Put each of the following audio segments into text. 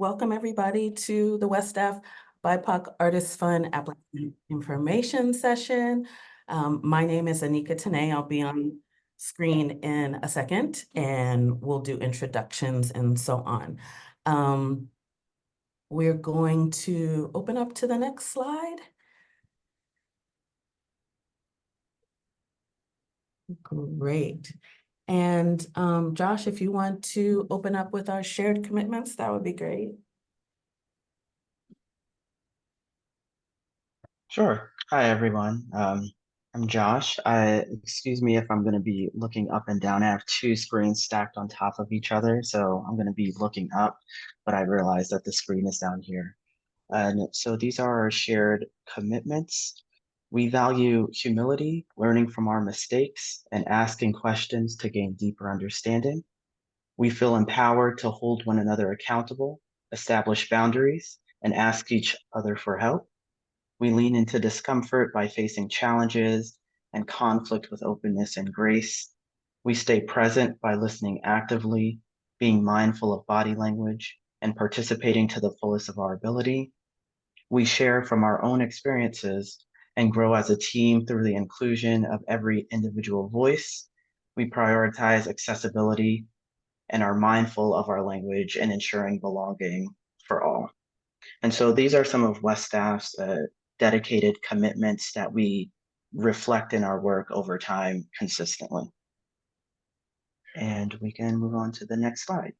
Welcome everybody to the WESTAF BIPOC Artist Fund Applicant Information Session. My name is Anika Tanay. I'll be on screen in a second and we'll do introductions and so on. We're going to open up to the next slide. Great. And Josh, if you want to open up with our shared commitments, that would be great. Sure. Hi, everyone. I'm Josh. Excuse me if I'm going to be looking up and down. I have two screens stacked on top of each other, so I'm going to be looking up, but I realize that the screen is down here. And so these are our shared commitments. We value humility, learning from our mistakes, and asking questions to gain deeper understanding. We feel empowered to hold one another accountable, establish boundaries, and ask each other for help. We lean into discomfort by facing challenges and conflict with openness and grace. We stay present by listening actively, being mindful of body language, and participating to the fullest of our ability. We share from our own experiences and grow as a team through the inclusion of every individual voice. We prioritize accessibility and are mindful of our language and ensuring belonging for all. And so these are some of WESTAF's dedicated commitments that we reflect in our work over time consistently. And we can move on to the next slide.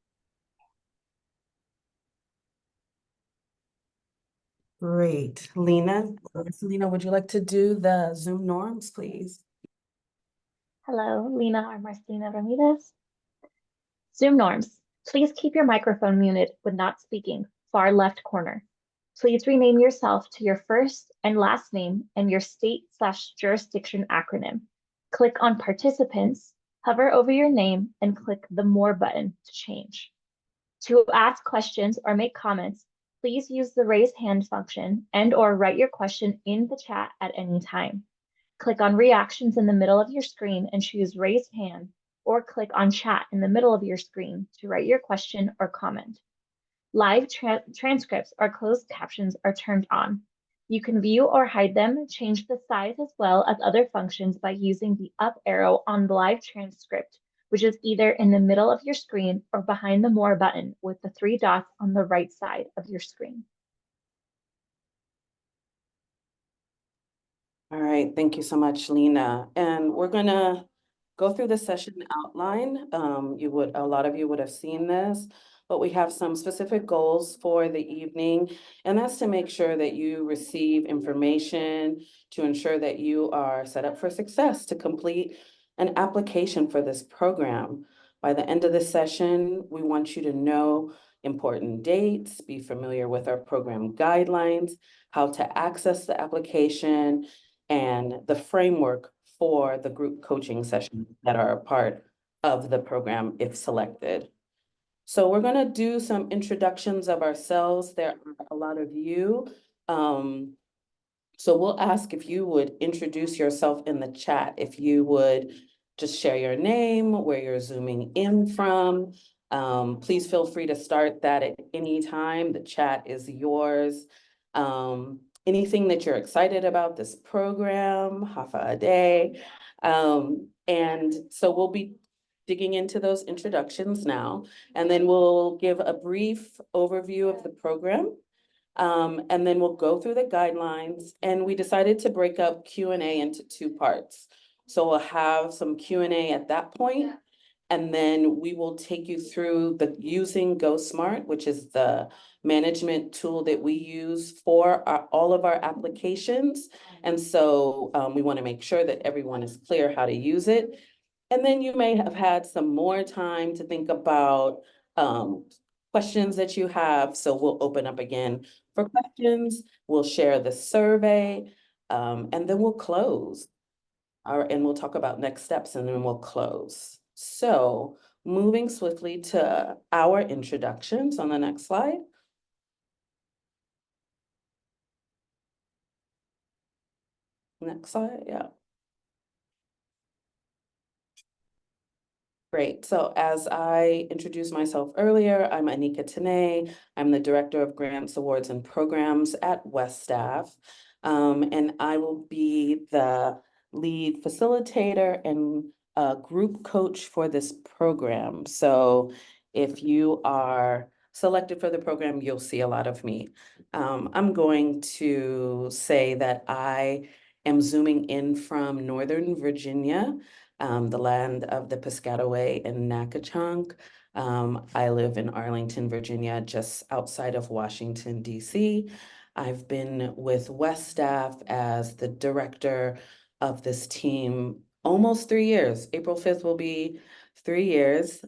Great. Lena, would you like to do the Zoom norms, please? Hello, Lena or Marcelina Ramirez. Zoom norms. Please keep your microphone muted when not speaking, far left corner. Please rename yourself to your first and last name and your state/jurisdiction acronym. Click on Participants, hover over your name, and click the More button to change. To ask questions or make comments, please use the raise hand function and/or write your question in the chat at any time. Click on Reactions in the middle of your screen and choose Raise Hand, or click on Chat in the middle of your screen to write your question or comment. Live transcripts or closed captions are turned on. You can view or hide them, change the size as well as other functions by using the up arrow on the live transcript, which is either in the middle of your screen or behind the More button with the three dots on the right side of your screen. All right, thank you so much, Lena. And we're gonna go through the session outline. A lot of you would have seen this, but we have some specific goals for the evening, and that's to make sure that you receive information to ensure that you are set up for success to complete an application for this program. By the end of the session, we want you to know important dates, be familiar with our program guidelines, how to access the application, and the framework for the group coaching sessions that are a part of the program if selected. So we're going to do some introductions of ourselves. There are a lot of you. So we'll ask if you would introduce yourself in the chat, if you would just share your name, where you're zooming in from. Please feel free to start that at any time. The chat is yours. Anything that you're excited about this program, Hafa a day. And so we'll be digging into those introductions now, and then we'll give a brief overview of the program. And then we'll go through the guidelines, and we decided to break up Q&A into two parts. So we'll have some Q&A at that point, and then we will take you through the using GoSmart, which is the management tool that we use for all of our applications. And so we want to make sure that everyone is clear how to use it. And then you may have had some more time to think about questions that you have. So we'll open up again for questions. We'll share the survey, and then we'll close. And we'll talk about next steps, and then we'll close. So moving swiftly to our introductions on the next slide. Next slide, yeah. Great. So as I introduced myself earlier, I'm Anika Tanay. I'm the Director of Grants, Awards, and Programs at WESTAF. And I will be the lead facilitator and group coach for this program. So if you are selected for the program, you'll see a lot of me. I'm going to say that I am zooming in from Northern Virginia, the land of the Piscataway and Natchitoches. I live in Arlington, Virginia, just outside of Washington, D.C. I've been with WESTAF as the director of this team almost 3 years. April 5th will be 3 years.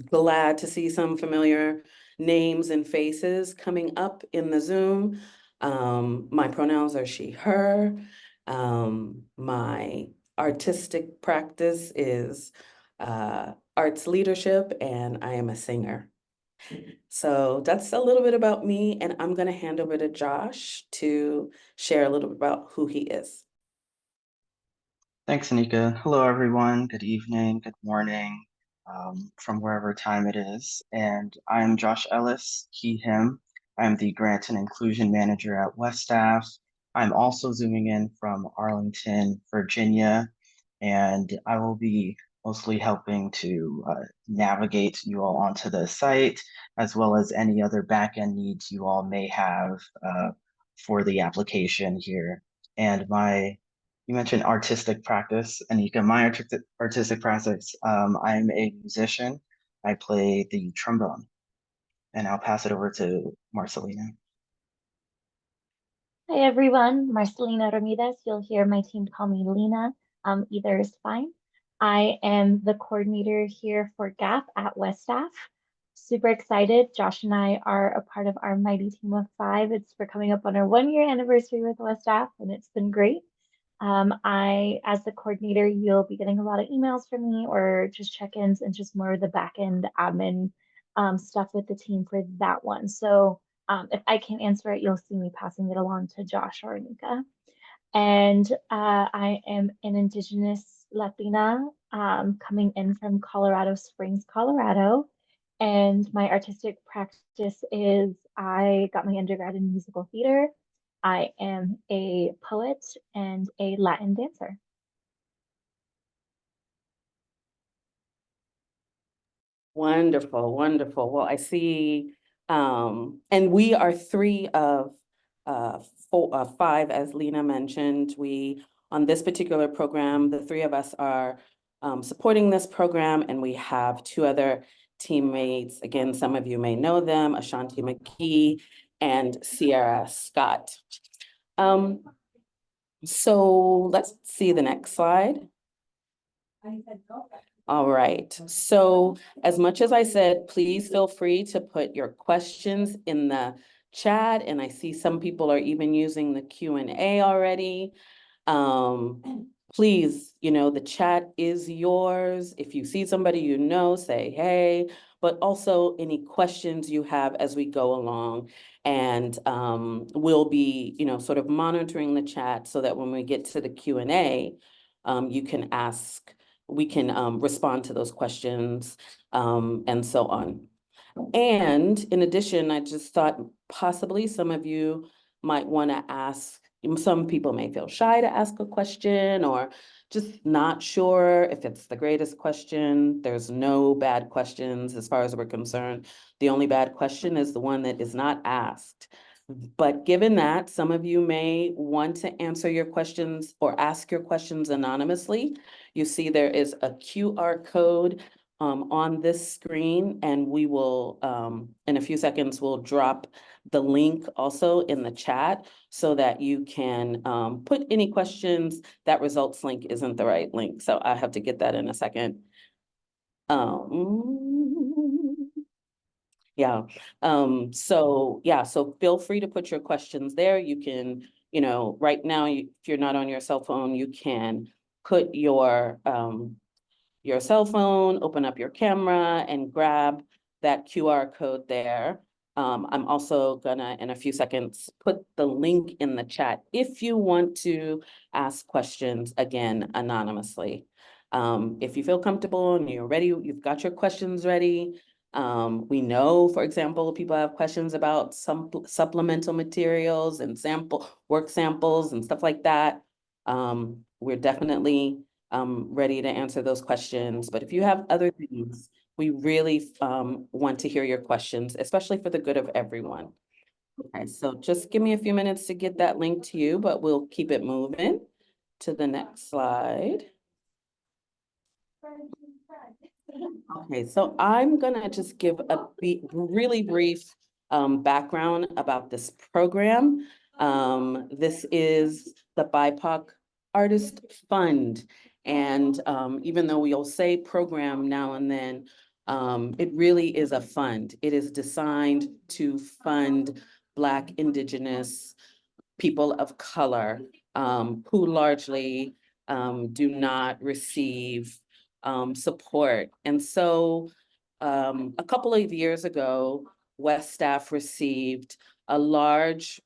Glad to see some familiar names and faces coming up in the Zoom. My pronouns are she, her. My artistic practice is arts leadership, and I am a singer. So that's a little bit about me, and I'm going to hand over to Josh to share a little bit about who he is. Thanks, Anika. Hello, everyone. Good evening, good morning, from wherever time it is. And I'm Josh Ellis, he, him. I'm the Grant and Inclusion Manager at WESTAF. I'm also zooming in from Arlington, Virginia, and I will be mostly helping to navigate you all onto the site, as well as any other backend needs you all may have for the application here. And you mentioned artistic practice, Anika. My artistic practice, I'm a musician. I play the trombone, and I'll pass it over to Marcelina. Hi everyone, Marcelina Ramirez. You'll hear my team call me Lena. Either is fine. I am the coordinator here for GAP at WESTAF. Super excited. Josh and I are a part of our mighty team of 5. We're coming up on our 1-year anniversary with WESTAF, and it's been great. As the coordinator, you'll be getting a lot of emails from me or just check-ins and just more of the back-end admin stuff with the team for that one. So if I can't answer it, you'll see me passing it along to Josh or Anika. And I am an Indigenous Latina coming in from Colorado Springs, Colorado. And my artistic practice is I got my undergrad in musical theater. I am a poet and a Latin dancer. Wonderful, wonderful. Well, I see, and we are 3 of 5, as Lena mentioned. On this particular program, the 3 of us are supporting this program, and we have 2 other teammates. Again, some of you may know them, Ashanti McKee and Sierra Scott. So let's see the next slide. All right, so as much as I said, please feel free to put your questions in the chat, and I see some people are even using the Q&A already. Please, the chat is yours. If you see somebody you know, say hey, but also any questions you have as we go along. And we'll be, sort of monitoring the chat so that when we get to the Q&A, you can ask, we can respond to those questions and so on. And in addition, I just thought possibly some of you might want to ask, some people may feel shy to ask a question or just not sure if it's the greatest question. There's no bad questions as far as we're concerned. The only bad question is the one that is not asked. But given that, some of you may want to answer your questions or ask your questions anonymously. You see there is a QR code on this screen, and we will, in a few seconds, we'll drop the link also in the chat so that you can put any questions. That results link isn't the right link, so I have to get that in a second. So feel free to put your questions there. You can, right now, if you're not on your cell phone, you can put your cell phone, open up your camera and grab that QR code there. I'm also gonna, in a few seconds, put the link in the chat if you want to ask questions, again, anonymously. If you feel comfortable and you're ready, you've got your questions ready. We know, for example, people have questions about some supplemental materials and work samples and stuff like that. We're definitely ready to answer those questions. But if you have other things, we really want to hear your questions, especially for the good of everyone. Okay, so just give me a few minutes to get that link to you, but we'll keep it moving to the next slide. Okay, so I'm gonna just give a really brief background about this program. This is the BIPOC Artist Fund. And even though we'll say program now and then, it really is a fund. It is designed to fund Black, Indigenous, people of color who largely do not receive support. And so a couple of years ago, WESTAF received a large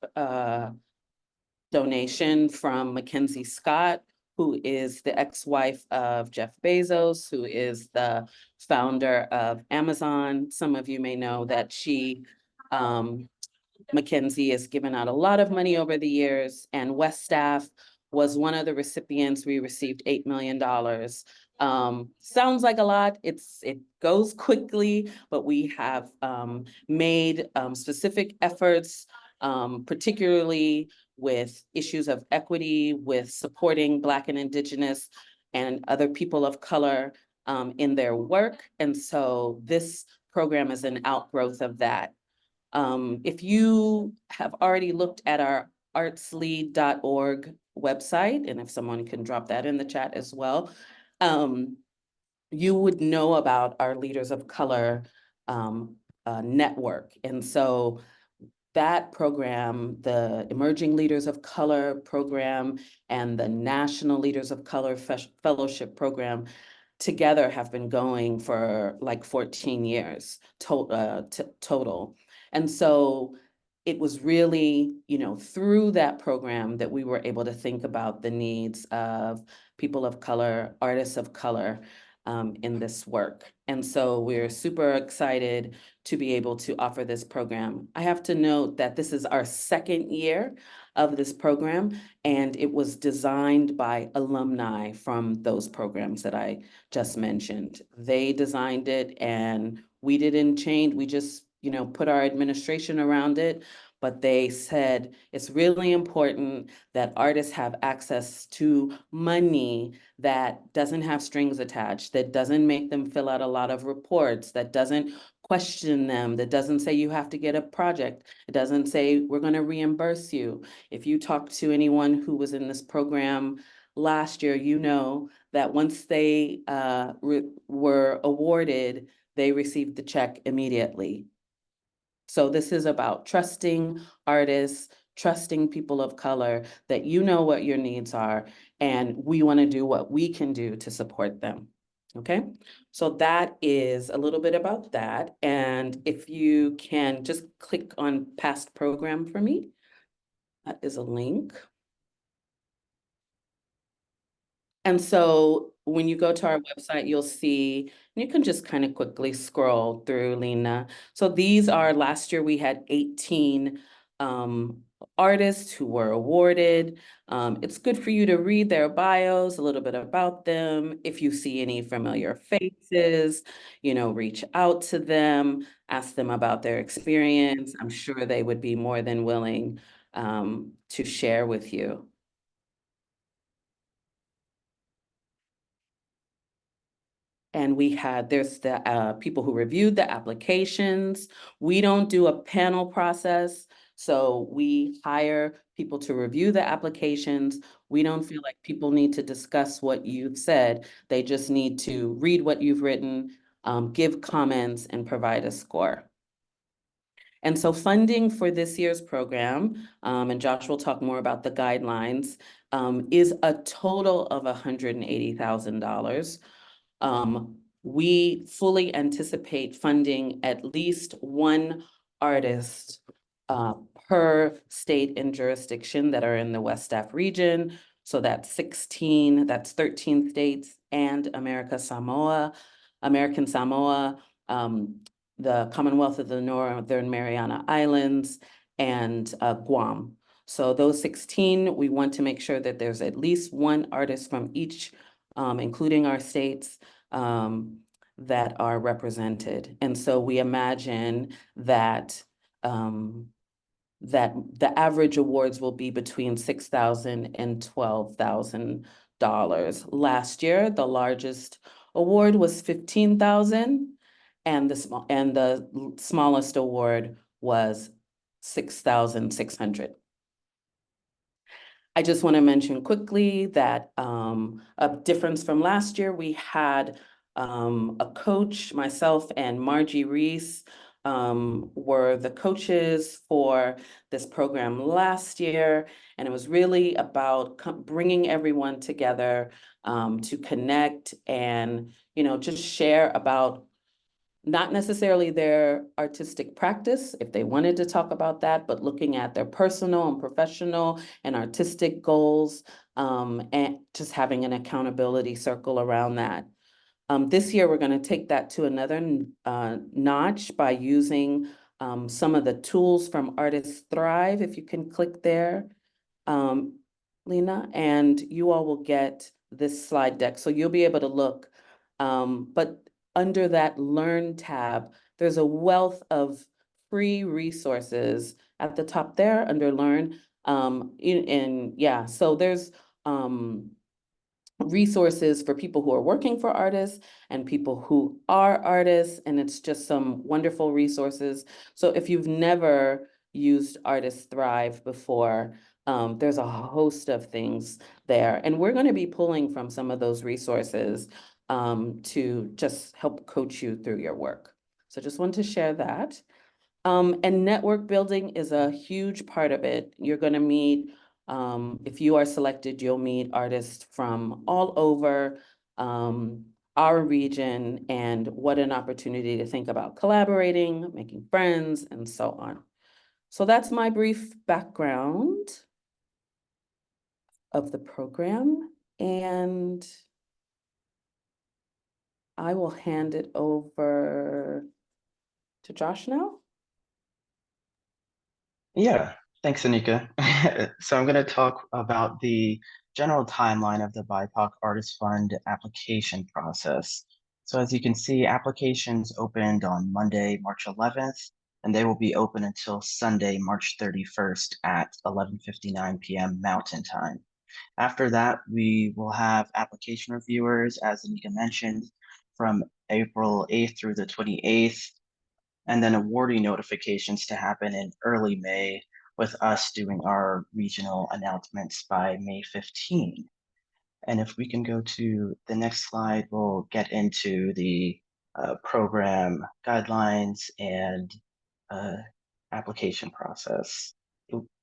donation from Mackenzie Scott, who is the ex-wife of Jeff Bezos, who is the founder of Amazon. Some of you may know that Mackenzie has given out a lot of money over the years, and WESTAF was one of the recipients. We received $8 million. Sounds like a lot. It goes quickly, but we have made specific efforts, particularly with issues of equity, with supporting Black and Indigenous and other people of color in their work. And so this program is an outgrowth of that. If you have already looked at our artslead.org website, and if someone can drop that in the chat as well, you would know about our Leaders of Color network. And so that program, the Emerging Leaders of Color program and the National Leaders of Color Fellowship program together have been going for like 14 years total. And so it was really, through that program that we were able to think about the needs of people of color, artists of color in this work. And so we're super excited to be able to offer this program. I have to note that this is our second year of this program, and it was designed by alumni from those programs that I just mentioned. They designed it and we didn't change, we just, put our administration around it, but they said it's really important that artists have access to money that doesn't have strings attached, that doesn't make them fill out a lot of reports, that doesn't question them, that doesn't say you have to get a project. It doesn't say we're going to reimburse you. If you talk to anyone who was in this program last year, you know that once they were awarded, they received the check immediately. So this is about trusting artists, trusting people of color, that you know what your needs are, and we want to do what we can do to support them. Okay, so that is a little bit about that. And if you can just click on past program for me, that is a link. And so when you go to our website, you'll see, and you can just kind of quickly scroll through, Lena. So these are, last year we had 18 artists who were awarded. It's good for you to read their bios, a little bit about them. If you see any familiar faces, reach out to them, ask them about their experience. I'm sure they would be more than willing to share with you. And there's the people who reviewed the applications. We don't do a panel process, so we hire people to review the applications. We don't feel like people need to discuss what you've said. They just need to read what you've written, give comments, and provide a score. And so funding for this year's program, and Josh will talk more about the guidelines, is a total of $180,000. We fully anticipate funding at least one artist per state and jurisdiction that are in the WESTAF region. So that's 13 states and American Samoa, the Commonwealth of the Northern Mariana Islands, and Guam. So those 16, we want to make sure that there's at least one artist from each, including our states, that are represented. And so we imagine that that the average awards will be between $6,000 and $12,000. Last year, the largest award was $15,000, and the smallest award was $6,600. I just want to mention quickly that a difference from last year, we had a coach, myself and Margie Reese were the coaches for this program last year. And it was really about bringing everyone together to connect and, just share about not necessarily their artistic practice, if they wanted to talk about that, but looking at their personal and professional and artistic goals, and just having an accountability circle around that. This year, we're going to take that to another notch by using some of the tools from Artists Thrive. If you can click there, Lena, and you all will get this slide deck. So you'll be able to look, but under that Learn tab, there's a wealth of free resources at the top there under Learn. So there's resources for people who are working for artists and people who are artists, and it's just some wonderful resources. So if you've never used Artists Thrive before, there's a host of things there, and we're going to be pulling from some of those resources to just help coach you through your work. So just wanted to share that. And network building is a huge part of it. You're going to meet, if you are selected, you'll meet artists from all over our region, and what an opportunity to think about collaborating, making friends, and so on. So that's my brief background of the program, and I will hand it over to Josh now. Yeah, thanks, Anika. So I'm going to talk about the general timeline of the BIPOC Artist Fund application process. So as you can see, applications opened on Monday, March 11th, and they will be open until Sunday, March 31st at 11:59 p.m. Mountain Time. After that, we will have application reviewers, as Anika mentioned, from April 8th through the 28th, and then awardee notifications to happen in early May, with us doing our regional announcements by May 15. And if we can go to the next slide, we'll get into the program guidelines and application process.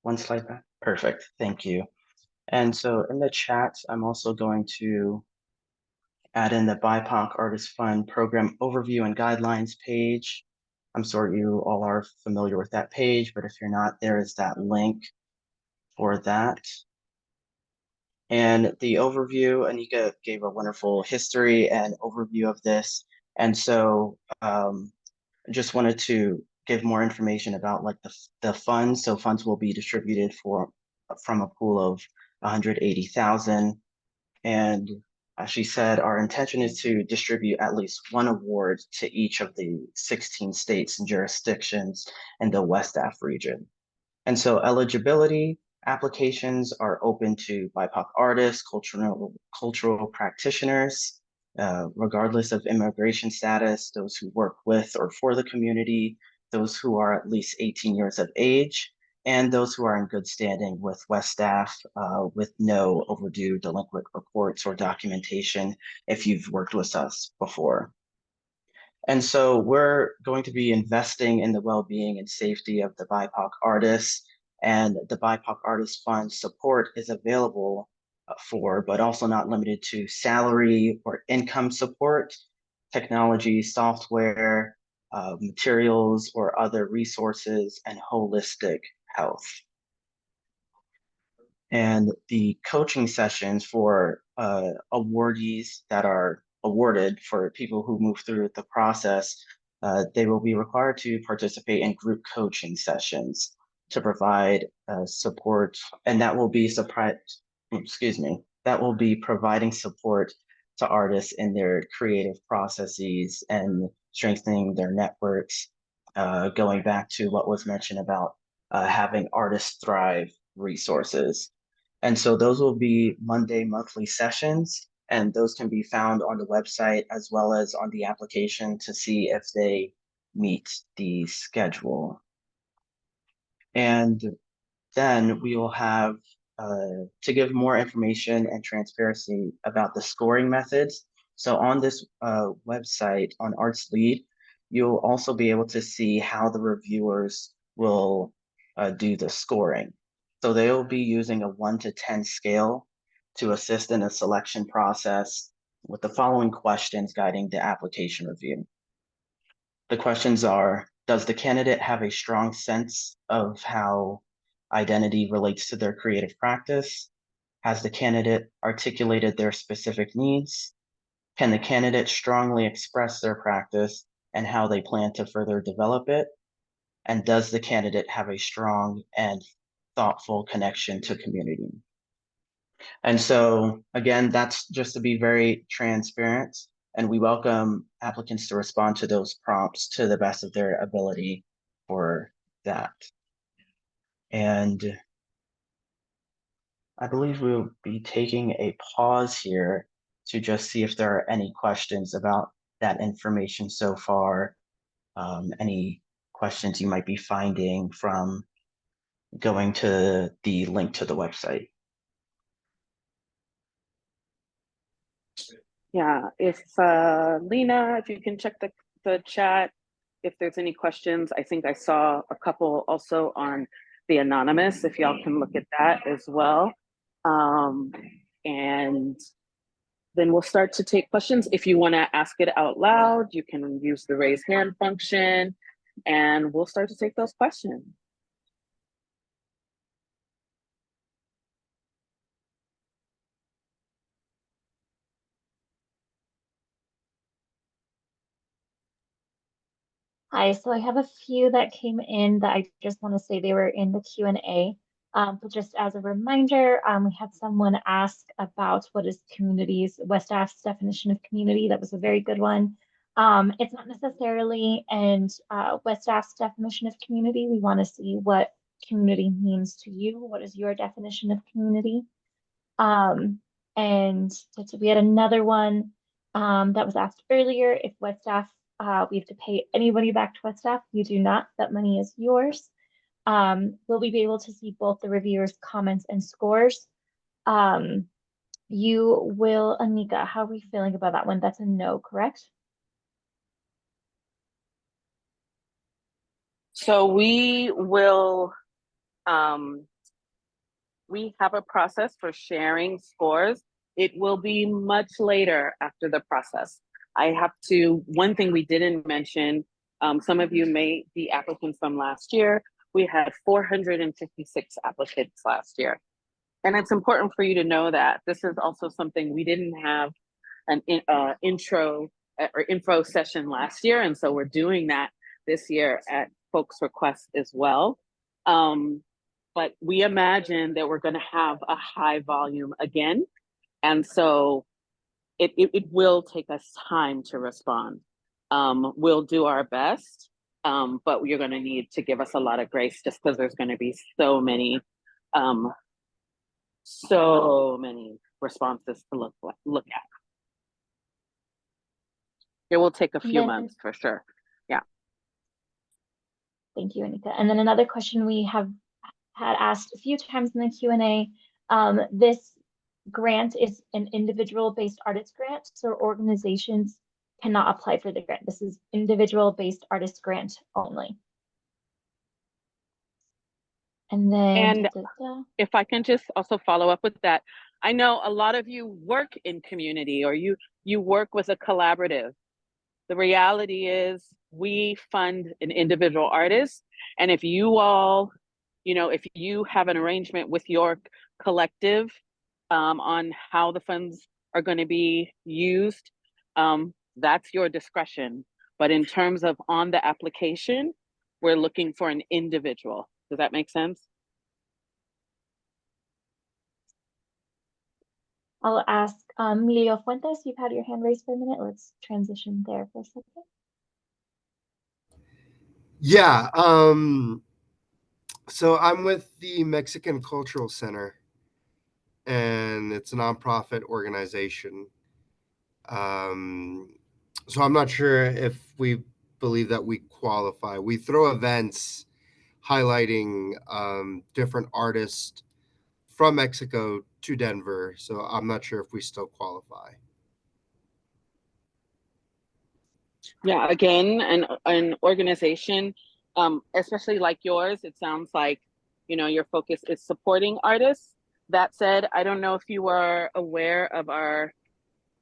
One slide back. Perfect. Thank you. And so in the chat, I'm also going to add in the BIPOC Artist Fund program overview and guidelines page. I'm sure you all are familiar with that page, but if you're not, there is that link for that. And the overview, Anika gave a wonderful history and overview of this. And so I just wanted to give more information about like the funds. So funds will be distributed from a pool of 180,000. And as she said, our intention is to distribute at least one award to each of the 16 states and jurisdictions in the WESTAF region. And so eligibility applications are open to BIPOC artists, cultural practitioners, regardless of immigration status, those who work with or for the community, those who are at least 18 years of age, and those who are in good standing with WESTAF with no overdue delinquent reports or documentation if you've worked with us before. And so we're going to be investing in the well-being and safety of the BIPOC artists, and the BIPOC Artist Fund support is available for, but also not limited to, salary or income support, technology, software, materials, or other resources, and holistic health. And the coaching sessions for awardees that are awarded for people who move through the process, they will be required to participate in group coaching sessions to provide support, and that will be that will be providing support to artists in their creative processes and strengthening their networks, going back to what was mentioned about having artists thrive resources. And so those will be Monday monthly sessions, and those can be found on the website as well as on the application to see if they meet the schedule. And then we will have, to give more information and transparency about the scoring methods. So on this website, on Arts Lead, you'll also be able to see how the reviewers will do the scoring. So they'll be using a 1 to 10 scale to assist in the selection process with the following questions guiding the application review. The questions are, does the candidate have a strong sense of how identity relates to their creative practice? Has the candidate articulated their specific needs? Can the candidate strongly express their practice and how they plan to further develop it? And does the candidate have a strong and thoughtful connection to community? And so, again, that's just to be very transparent, and we welcome applicants to respond to those prompts to the best of their ability for that. And I believe we'll be taking a pause here to just see if there are any questions about that information so far. Any questions you might be finding from going to the link to the website. Yeah, if Lena, if you can check the chat, if there's any questions. I think I saw a couple also on the anonymous, if y'all can look at that as well. And then we'll start to take questions. If you want to ask it out loud, you can use the raise hand function and we'll start to take those questions. Hi, so I have a few that came in that I just want to say they were in the Q&A. But just as a reminder, we had someone ask about what is communities, WESTAF's definition of community. That was a very good one. It's not necessarily WESTAF's definition of community. We want to see what community means to you. What is your definition of community? And so we had another one that was asked earlier, if WESTAF, we have to pay anybody back to WESTAF. You do not. That money is yours. Will we be able to see both the reviewers' comments and scores? You will, Anika, how are we feeling about that one? That's a no, correct? So we will, we have a process for sharing scores. It will be much later after the process. I have to, one thing we didn't mention, some of you may be applicants from last year. We had 456 applicants last year. And it's important for you to know that this is also something we didn't have an intro or info session last year. And so we're doing that this year at folks' request as well. But we imagine that we're going to have a high volume again. And so it will take us time to respond. We'll do our best, but you're going to need to give us a lot of grace just because there's going to be so many responses to look at. It will take a few months for sure. Yeah. Thank you, Anika. And then another question we have had asked a few times in the Q&A. This grant is an individual-based artist grant, so organizations cannot apply for the grant. This is individual-based artist grant only. And then, if I can just also follow up with that, I know a lot of you work in community or you work with a collaborative. The reality is we fund an individual artist, and if you all, if you have an arrangement with your collective on how the funds are going to be used, that's your discretion. But in terms of on the application, we're looking for an individual. Does that make sense? I'll ask Emilio Fuentes, you've had your hand raised for a minute. Let's transition there for a second. Yeah, so I'm with the Mexican Cultural Center, and it's a nonprofit organization. So I'm not sure if we believe that we qualify. We throw events highlighting different artists from Mexico to Denver, so I'm not sure if we still qualify. Yeah, again, an organization, especially like yours, it sounds like, you know, your focus is supporting artists. That said, I don't know if you are aware of our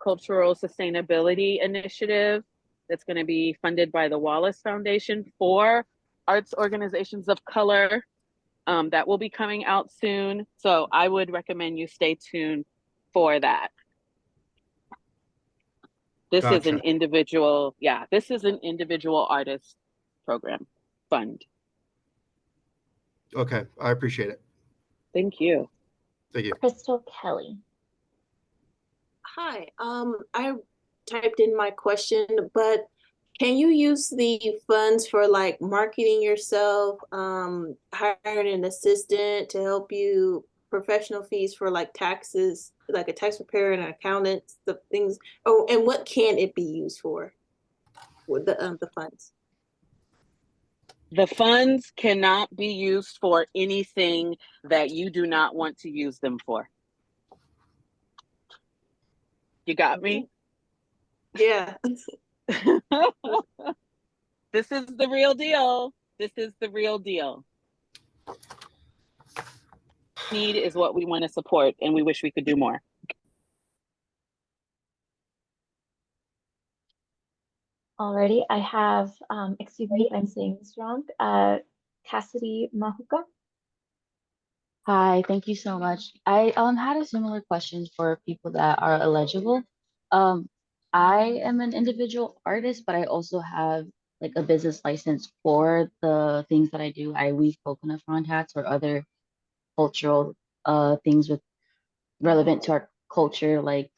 cultural sustainability initiative that's going to be funded by the Wallace Foundation for arts organizations of color. That will be coming out soon. So I would recommend you stay tuned for that. This is Gotcha. an individual, this is an individual artist program fund. Okay, I appreciate it. Thank you. Thank you. Crystal Kelly. Hi, I typed in my question, but can you use the funds for like marketing yourself, hiring an assistant to help you, professional fees for like taxes, like a tax preparer and an accountant, the things? Oh, and what can it be used for? With the funds? The funds cannot be used for anything that you do not want to use them for. You got me? Yeah. This is the real deal. This is the real deal. Need is what we want to support, and we wish we could do more. Alrighty, I have, excuse me if I'm saying this wrong, Cassidy Mahuka. Hi, thank you so much. I had a similar question for people that are eligible. Um, I am an individual artist, but I also have like a business license for the things that I do. I weave coconut frond hats or other cultural things with relevant to our culture, like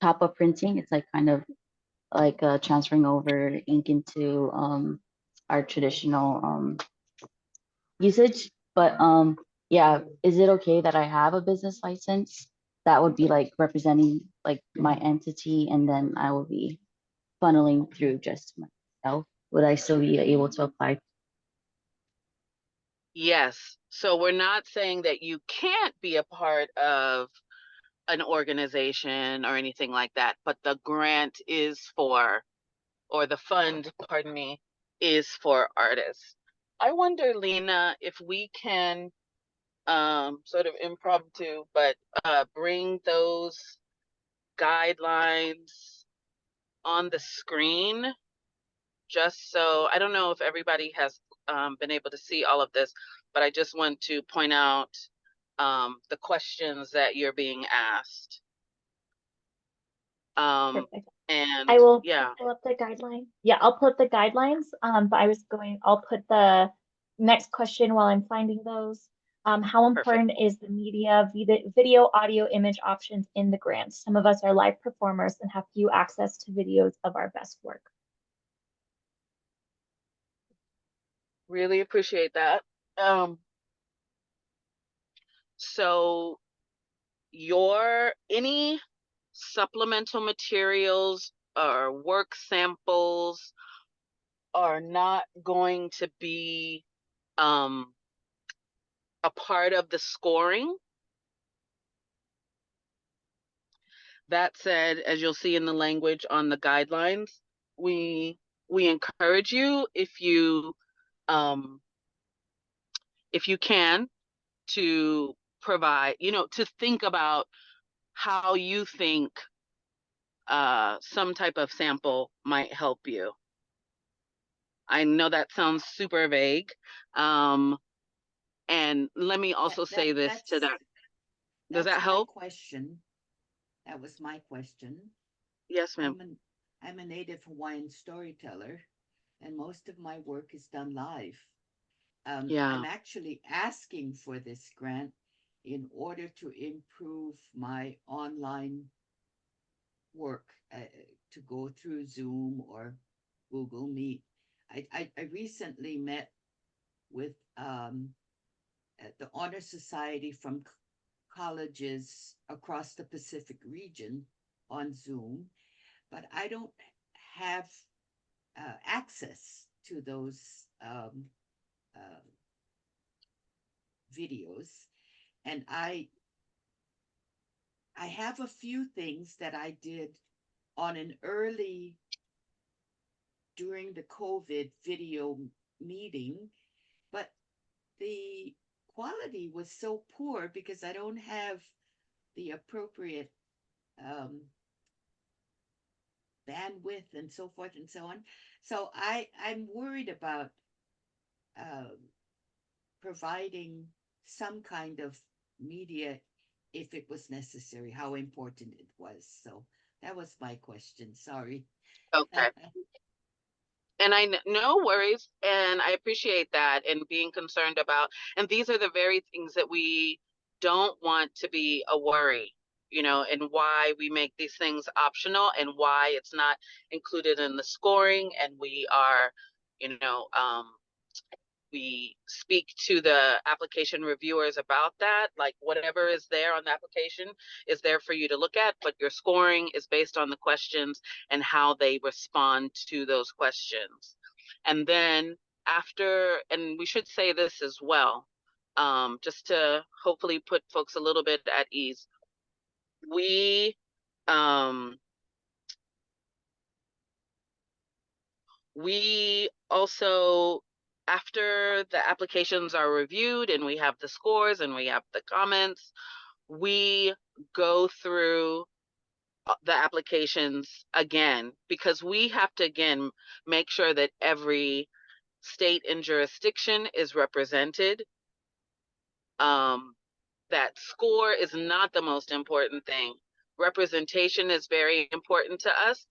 top-up printing. It's like kind of like transferring over ink into our traditional usage. But yeah, is it okay that I have a business license that would be like representing like my entity, and then I will be funneling through just myself? Would I still be able to apply? Yes. So we're not saying that you can't be a part of an organization or anything like that, but the grant is for, or the fund, pardon me, is for artists. I wonder, Lena, if we can sort of impromptu, but bring those guidelines on the screen, just so, I don't know if everybody has been able to see all of this, but I just want to point out the questions that you're being asked. Perfect. And I will yeah, pull up the guideline. Yeah, I'll pull up the guidelines. But I'll put the next question while I'm finding those. How important is the media, video, audio, image options in the grant? Some of us are live performers and have few access to videos of our best work. really appreciate that. So any supplemental materials or work samples are not going to be a part of the scoring. That said, as you'll see in the language on the guidelines, we encourage you, if you can, to provide, to think about how you think some type of sample might help you. I know that sounds super vague, and And let me also say this to that. Does that help? That was my question. Yes, ma'am. I'm a native Hawaiian storyteller, and most of my work is done live. Yeah. I'm actually asking for this grant in order to improve my online work, to go through Zoom or Google Meet. I recently met with the Honor Society from colleges across the Pacific region on Zoom, but I don't have access to those videos, and I have a few things that I did on an early during the COVID video meeting, but the quality was so poor because I don't have the appropriate bandwidth and so forth and so on. So I'm worried about providing some kind of media if it was necessary, how important it was. So that was my question. Sorry. Okay. And no worries. And I appreciate that and being concerned about, and these are the very things that we don't want to be a worry, you know, and why we make these things optional and why it's not included in the scoring. And we are, you know, we speak to the application reviewers about that, like whatever is there on the application is there for you to look at, but your scoring is based on the questions and how they respond to those questions. And then after, and we should say this as well, just to hopefully put folks a little bit at ease, we also, after the applications are reviewed and we have the scores and we have the comments, we go through the applications again, because we have to, again, make sure that every state and jurisdiction is represented. That score is not the most important thing. Representation is very important to us.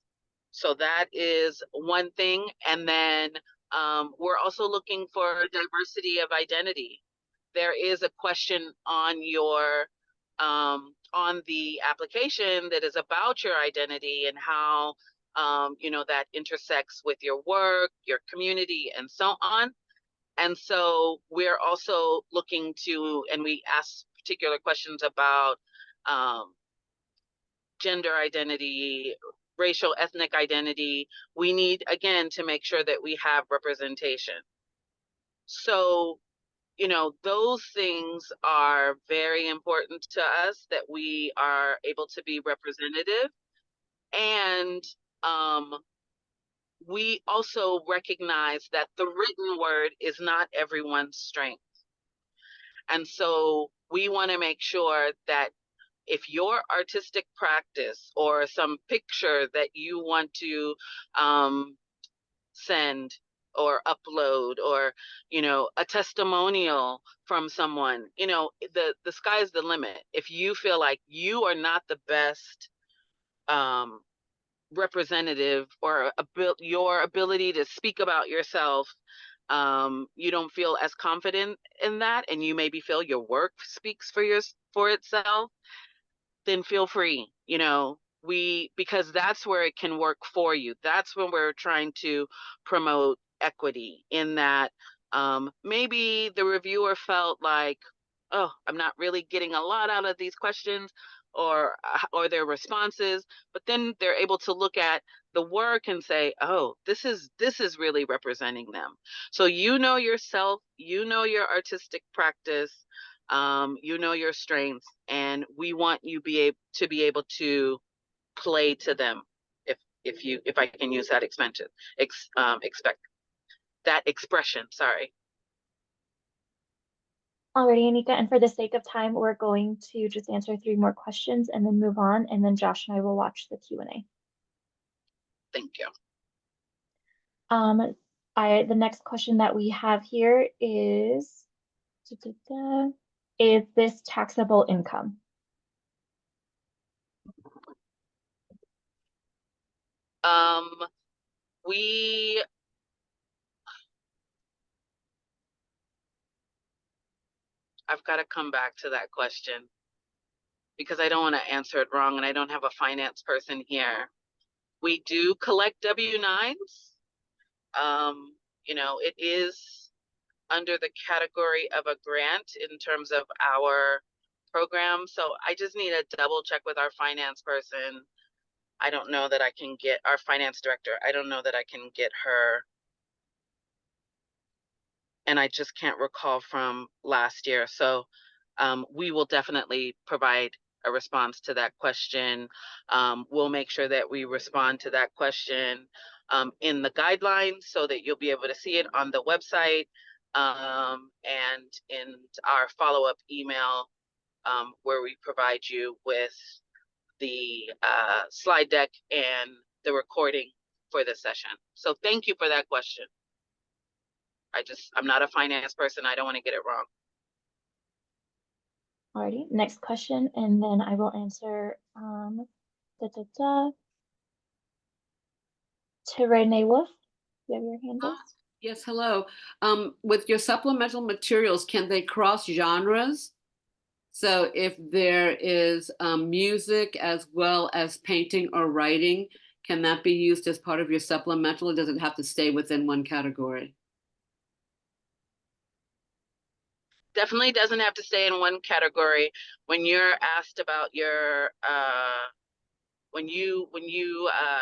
So that is one thing. And then we're also looking for diversity of identity. There is a question on your on the application that is about your identity and how you know, that intersects with your work, your community, and so on. And so we're also looking to, and we ask particular questions about gender identity, racial, ethnic identity. We need, again, to make sure that we have representation. So, you know, those things are very important to us, that we are able to be representative. And we also recognize that the written word is not everyone's strength. And so we want to make sure that if your artistic practice or some picture that you want to send or upload, or, you know, a testimonial from someone, you know, the sky's the limit. If you feel like you are not the best representative, or your ability to speak about yourself, you don't feel as confident in that, and you maybe feel your work speaks for itself, then feel free, you know, because that's where it can work for you. That's when we're trying to promote equity, in that maybe the reviewer felt like, oh, I'm not really getting a lot out of these questions or their responses, but then they're able to look at the work and say, oh, this is really representing them. So you know yourself, you know your artistic practice, you know your strengths, and we want you to be able to play to them, if I can use that that expression. Sorry. Alrighty, Anika, and for the sake of time, we're going to just answer 3 more questions and then move on, and then Josh and I will watch the Q&A. Thank you. The next question that we have here is, Is this taxable income? I've got to come back to that question because I don't want to answer it wrong and I don't have a finance person here. We do collect W-9s. It is under the category of a grant in terms of our program. So I just need to double check with our finance person. I don't know that I can get our finance director. I don't know that I can get her. And I just can't recall from last year. So we will definitely provide a response to that question. We'll make sure that we respond to that question in the guidelines so that you'll be able to see it on the website and in our follow-up email where we provide you with the slide deck and the recording for the session. So thank you for that question. I'm not a finance person. I don't want to get it wrong. Alrighty, next question, and then I will answer Terene Wolf, you have your hand raised? Yes, hello. With your supplemental materials, can they cross genres? So if there is music as well as painting or writing, can that be used as part of your supplemental, or does it have to stay within one category? Definitely doesn't have to stay in one category. When you're asked about your when you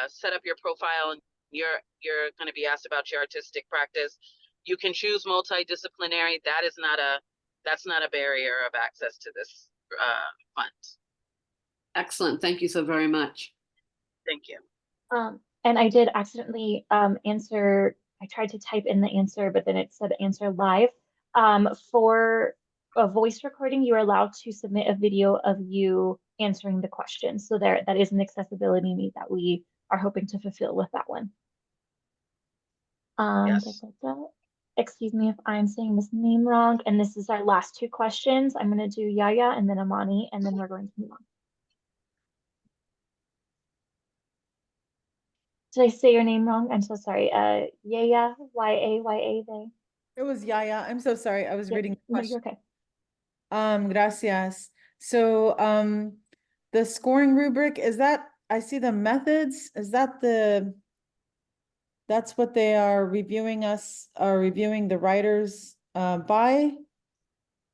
set up your profile and you're going to be asked about your artistic practice, you can choose multidisciplinary. That's not a barrier of access to this fund. Excellent. Thank you so very much. Thank you. And I did accidentally answer, I tried to type in the answer, but then it said answer live. For a voice recording, you're allowed to submit a video of you answering the question. So that is an accessibility need that we are hoping to fulfill with that one. Yes. Excuse me if I'm saying this name wrong. And this is our last two questions. I'm going to do Yaya and then Amani, and then we're going to move on. Did I say your name wrong? I'm so sorry. Yaya, Y-A-Y-A, they. It was Yaya. I'm so sorry. I was reading the No, question. you're okay. Gracias. So, the scoring rubric, is that, I see the methods, is that that's what they are reviewing reviewing the writers, by?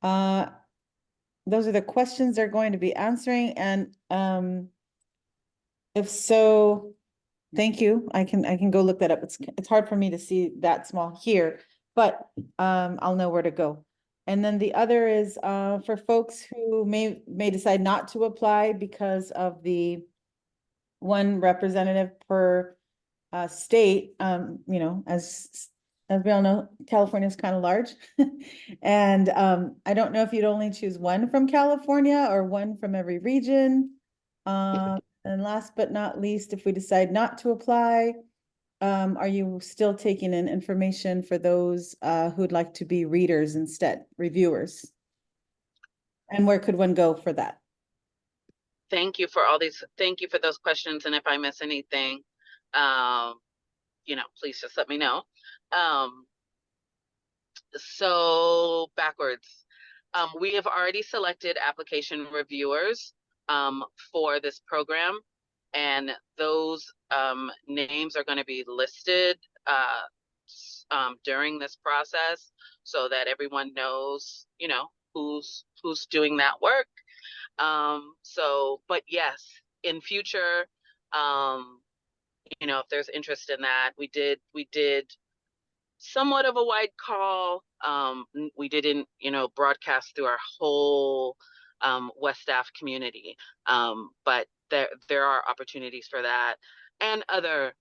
Those are the questions they're going to be answering, and, if so, thank you. I can go look that up. It's hard for me to see that small here, but I'll know where to go. And then the other is for folks who may decide not to apply because of the one representative per state. As we all know, California is kind of large. And I don't know if you'd only choose one from California or one from every region. And last but not least, if we decide not to apply, are you still taking in information for those who'd like to be readers instead, reviewers? And where could one go for that? Thank you for thank you for those questions. And if I miss anything, please just let me know. So backwards, we have already selected application reviewers for this program, and those names are going to be listed during this process so that everyone knows, who's doing that work. But yes, in future, if there's interest in that, we did somewhat of a wide call. We didn't, broadcast through our whole WESTAF community, but there are opportunities for that and other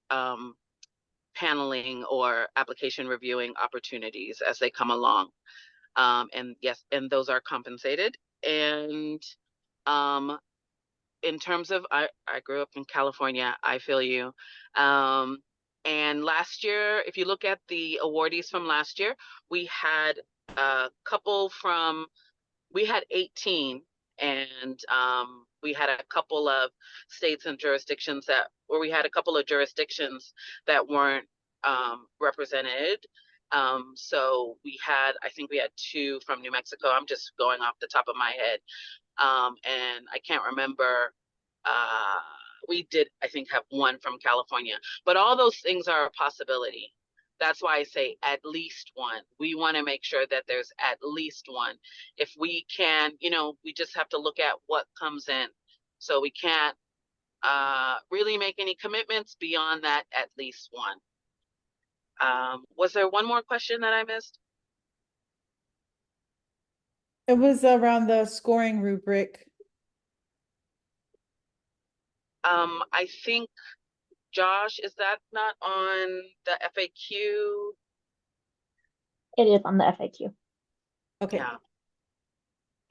paneling or application reviewing opportunities as they come along. And yes, and those are compensated. And in terms of, I grew up in California, I feel you. And last year, if you look at the awardees from last year, we had a couple from, we had 18, and we had a couple of states and jurisdictions that, or we had a couple of jurisdictions that weren't represented. So we had, I think we had 2 from New Mexico. I'm just going off the top of my head. And I can't remember, we did, I think, have 1 from California, but all those things are a possibility. That's why I say at least 1. We want to make sure that there's at least 1. If we can, you know, we just have to look at what comes in. So we can't really make any commitments beyond that at least 1. Was there one more question that I missed? It was around the scoring rubric. I think, Josh, is that not on the FAQ? It is on the FAQ. Okay. Yeah.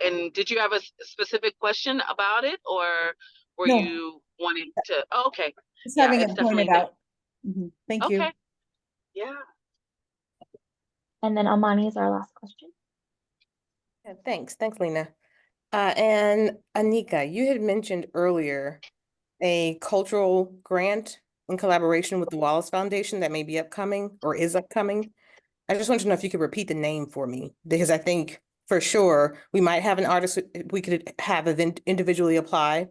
And did you have a specific question about it, or were No. you wanting to? Oh, okay. Just Yeah, having it's it pointed definitely there. out. Thank you. Okay. Yeah. And then Amani is our last question. Yeah, thanks, Lena. And Anika, you had mentioned earlier a cultural grant in collaboration with the Wallace Foundation that may be upcoming or is upcoming. I just wanted to know if you could repeat the name for me, because I think for sure we might have an artist we could have individually apply,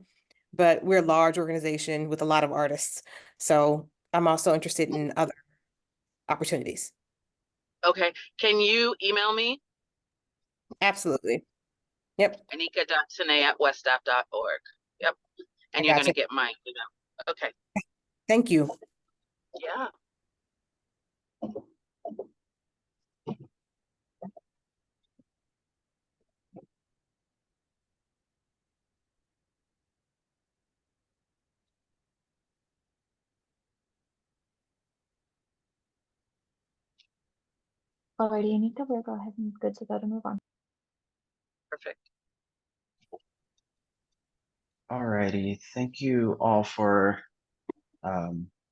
but we're a large organization with a lot of artists. So I'm also interested in other opportunities. Okay. Can you email me? Absolutely. Yep. Anika.Sine@westaf.org. Yep. And I you're gotcha. gonna get my email. Okay. Thank you. Yeah. Alrighty, Anika, we're go ahead and good to go to move on. Perfect. Alrighty, thank you all for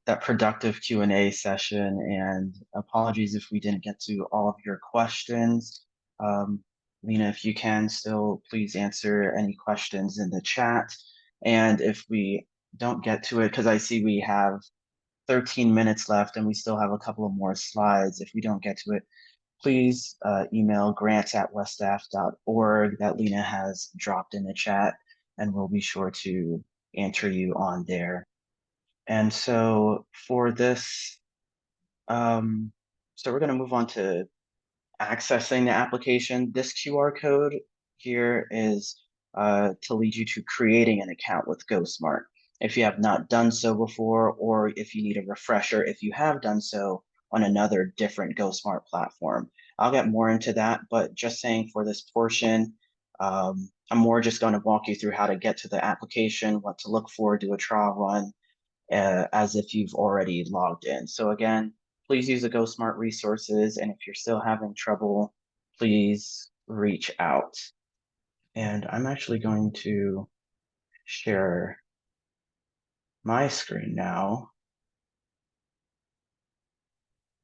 that productive Q&A session, and apologies if we didn't get to all of your questions. Lena, if you can still please answer any questions in the chat. And if we don't get to it, because I see we have 13 minutes left and we still have a couple of more slides. If we don't get to it, please email grants@westaf.org that Lena has dropped in the chat, and we'll be sure to answer you on there. And so for this, so we're going to move on to accessing the application. This QR code here is to lead you to creating an account with GoSmart. If you have not done so before, or if you need a refresher, if you have done so on another different GoSmart platform. I'll get more into that, but just saying for this portion, I'm more just going to walk you through how to get to the application, what to look for, do a trial run, as if you've already logged in. So again, please use the GoSmart resources, and if you're still having trouble, please reach out. And I'm actually going to share my screen now.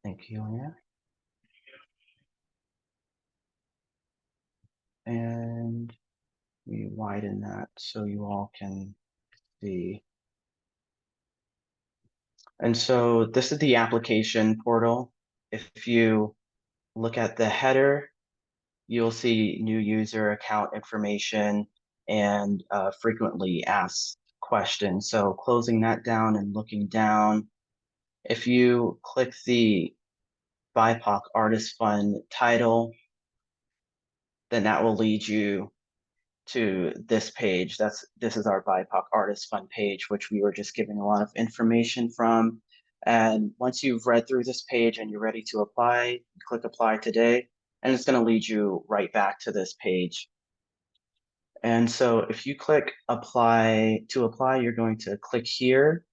Thank you, Leah. And we widen that so you all can see. And so this is the application portal. If you look at the header, you'll see new user account information and frequently asked questions. So closing that down and looking down, if you click the BIPOC Artist Fund title, then that will lead you to this page. This is our BIPOC Artist Fund page, which we were just giving a lot of information from. And once you've read through this page and you're ready to apply, click Apply Today, and it's going to lead you right back to this page. And so if you click Apply, you're going to click here,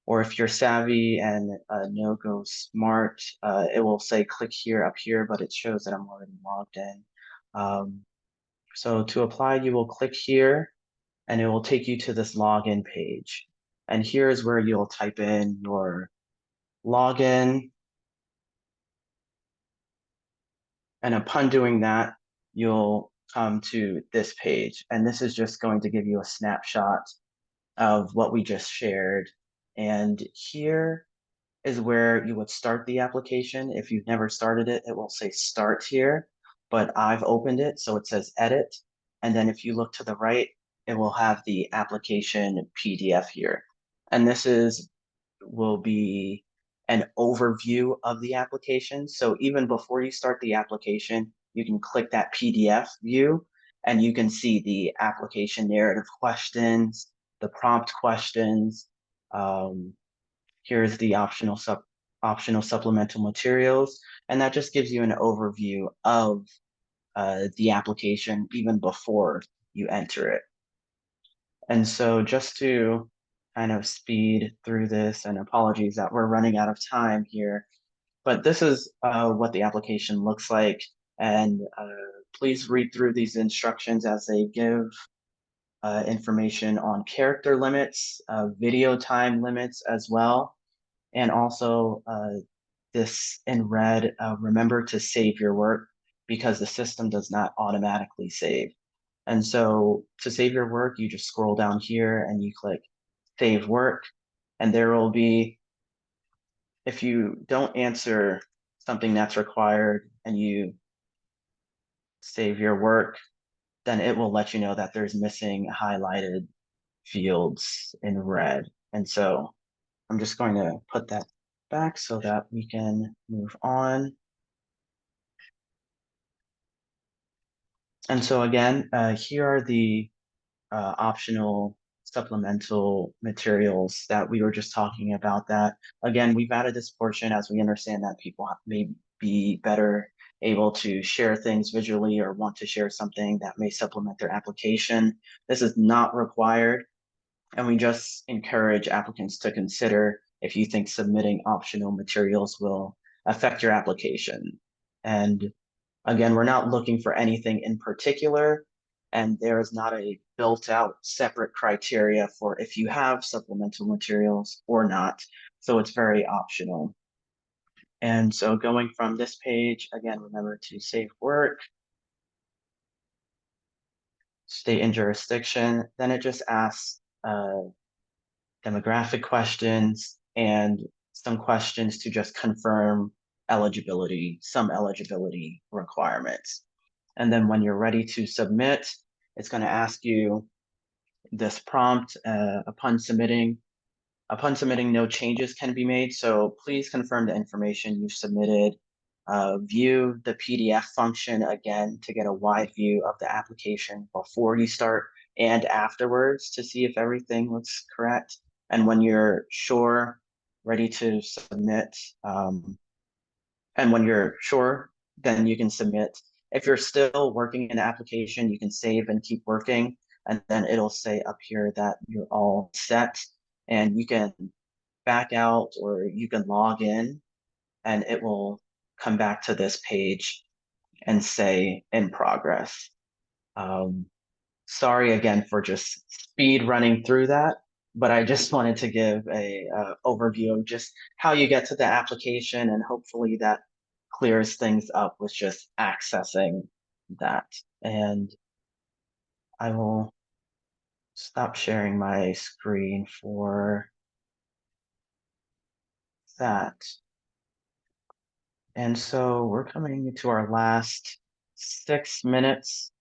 or if you're savvy and know GoSmart, it will say click here up here, but it shows that I'm already logged in. So to apply, you will click here, and it will take you to this login page. And here is where you'll type in your login. And upon doing that, you'll come to this page. And this is just going to give you a snapshot of what we just shared. And here is where you would start the application. If you've never started it, it will say start here, but I've opened it, so it says edit. And then if you look to the right, it will have the application PDF here. And will be an overview of the application. So even before you start the application, you can click that PDF view and you can see the application narrative questions, the prompt questions. Here's the optional supplemental materials, and that just gives you an overview of the application even before you enter it. And so just to kind of speed through this, and apologies that we're running out of time here, but this is what the application looks like. And please read through these instructions as they give information on character limits, video time limits as well. And also this in red, remember to save your work because the system does not automatically save. And so to save your work, you just scroll down here and you click save work. And there will be, if you don't answer something that's required and you save your work, then it will let you know that there's missing highlighted fields in red. And so I'm just going to put that back so that we can move on. And so again, here are the optional supplemental materials that we were just talking about. That again, we've added this portion as we understand that people may be better able to share things visually or want to share something that may supplement their application. This is not required, and we just encourage applicants to consider if you think submitting optional materials will affect your application. And again, we're not looking for anything in particular, and there is not a built out separate criteria for if you have supplemental materials or not. So it's very optional. And so going from this page, again, remember to save work, state and jurisdiction, then it just asks demographic questions and some questions to just confirm eligibility, some eligibility requirements. And then when you're ready to submit, it's going to ask you this prompt. Upon submitting, no changes can be made. So please confirm the information you've submitted. View the PDF function again to get a wide view of the application before you start and afterwards to see if everything looks correct. And when you're sure, ready to submit, and when you're sure, then you can submit. If you're still working in the application, you can save and keep working, and then it'll say up here that you're all set, and you can back out or you can log in, and it will come back to this page and say in progress. Sorry again for just speed running through that, but I just wanted to give a overview of just how you get to the application, and hopefully that clears things up with just accessing that. And I will stop sharing my screen for that. And so we're coming to our last 6 minutes.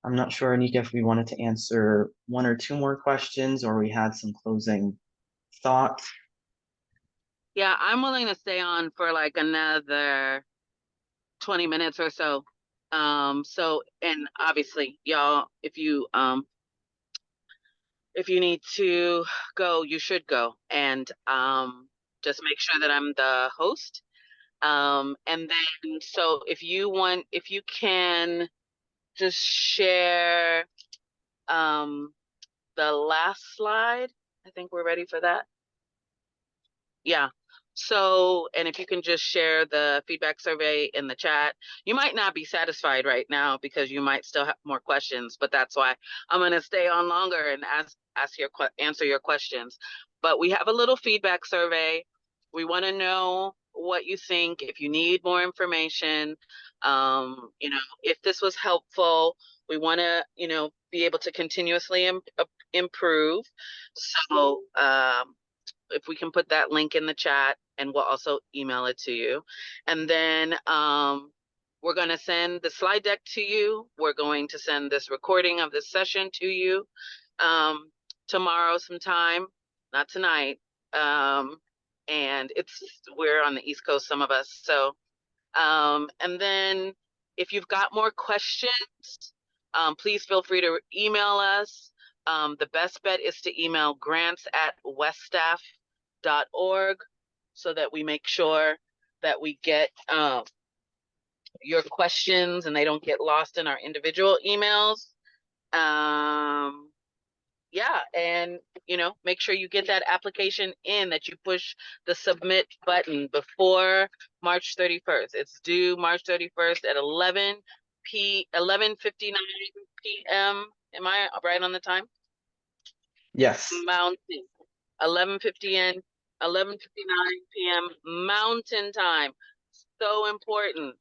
I'm not sure, Anika, if we wanted to answer 1 or 2 more questions or we had some closing thoughts. Yeah, I'm willing to stay on for like another 20 minutes or so. And obviously y'all, if you need to go, you should go. And just make sure that I'm the host. And then, so if you can just share the last slide. I think we're ready for that. Yeah. So, and if you can just share the feedback survey in the chat. You might not be satisfied right now because you might still have more questions, but that's why I'm going to stay on longer and answer your questions. But we have a little feedback survey. We want to know what you think. If you need more information, You know, if this was helpful, we want to, you know, be able to continuously improve. So if we can put that link in the chat, and we'll also email it to you. And then we're going to send the slide deck to you. We're going to send this recording of this session to you tomorrow sometime, not tonight. And we're on the East Coast, some of us. So, and then if you've got more questions, please feel free to email us. The best bet is to email grants@westaf.org so that we make sure that we get your questions and they don't get lost in our individual emails. Yeah, and you know, make sure you get that application in, that you push the submit button before March 31st. It's due March 31st at 11:59 p.m. Am I right on the time? Yes. Mountain. 11:59 p.m. Mountain time. So important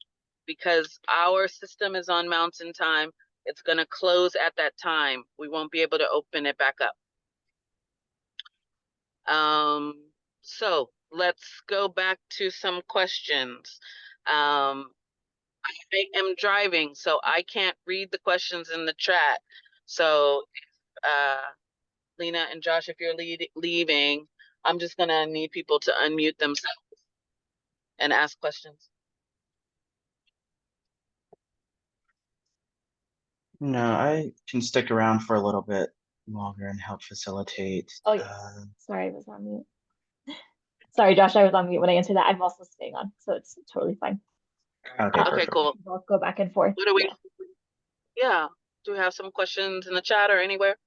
because our system is on Mountain time. It's going to close at that time. We won't be able to open it back up. So let's go back to some questions. I am driving, so I can't read the questions in the chat. So, Lena and Josh, if you're leaving, I'm just gonna need people to unmute themselves and ask questions. No, I can stick around for a little bit longer and help facilitate. Oh, yeah. Sorry, I was on mute. Sorry, Josh, I was on mute when I answered that. I'm also staying on, so it's totally fine. Okay, Okay, perfect. cool. We'll go back and forth. What do we? Yeah. Do we have some questions in the chat or anywhere?